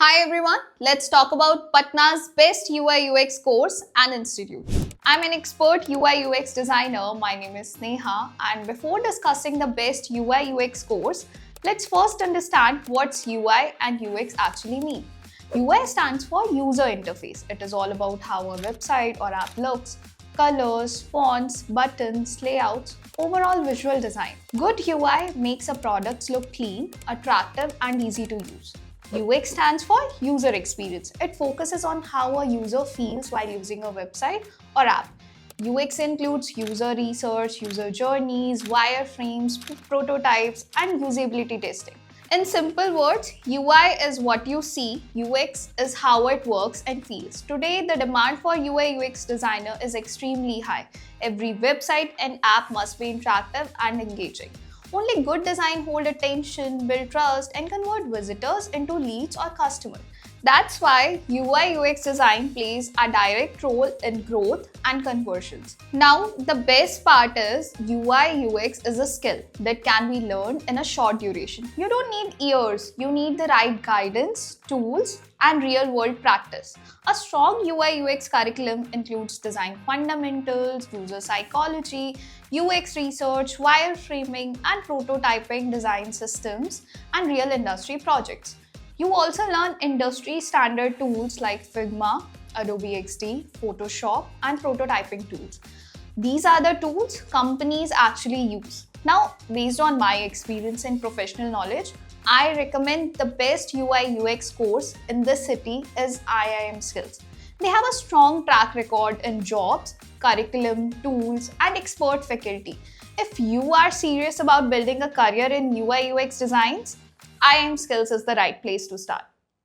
Hi everyone, let's talk about Patna's best UI UX course and institute. I'm an expert UI UX designer. My name is Sneha, and before discussing the best UI UX course, let's first understand what's UI and UX actually mean. UI stands for user interface. It is all about how a website or app looks, colors, fonts, buttons, layouts, overall visual design. Good UI makes a product look clean, attractive, and easy to use. UX stands for user experience. It focuses on how a user feels while using a website or app. UX includes user research, user journeys, wireframes, prototypes, and usability testing. In simple words, UI is what you see, UX is how it works and feels. Today, the demand for UI UX designer is extremely high. Every website and app must be interactive and engaging. Only good design hold attention, build trust, and convert visitors into leads or customers. That's why UI UX design plays a direct role in growth and conversions. Now, the best part is UI UX is a skill that can be learned in a short duration. You don't need years, you need the right guidance, tools, and real world practice. A strong UI UX curriculum includes design fundamentals, user psychology, UX research, wireframing, and prototyping design systems, and real industry projects. You also learn industry standard tools like Figma, Adobe XD, Photoshop, and prototyping tools. These are the tools companies actually use. Now, based on my experience and professional knowledge, I recommend the best UI UX course in this city is IIM Skills. They have a strong track record in jobs, curriculum, tools, and expert faculty. If you are serious about building a career in UI UX designs, IIM Skills is the right place to start.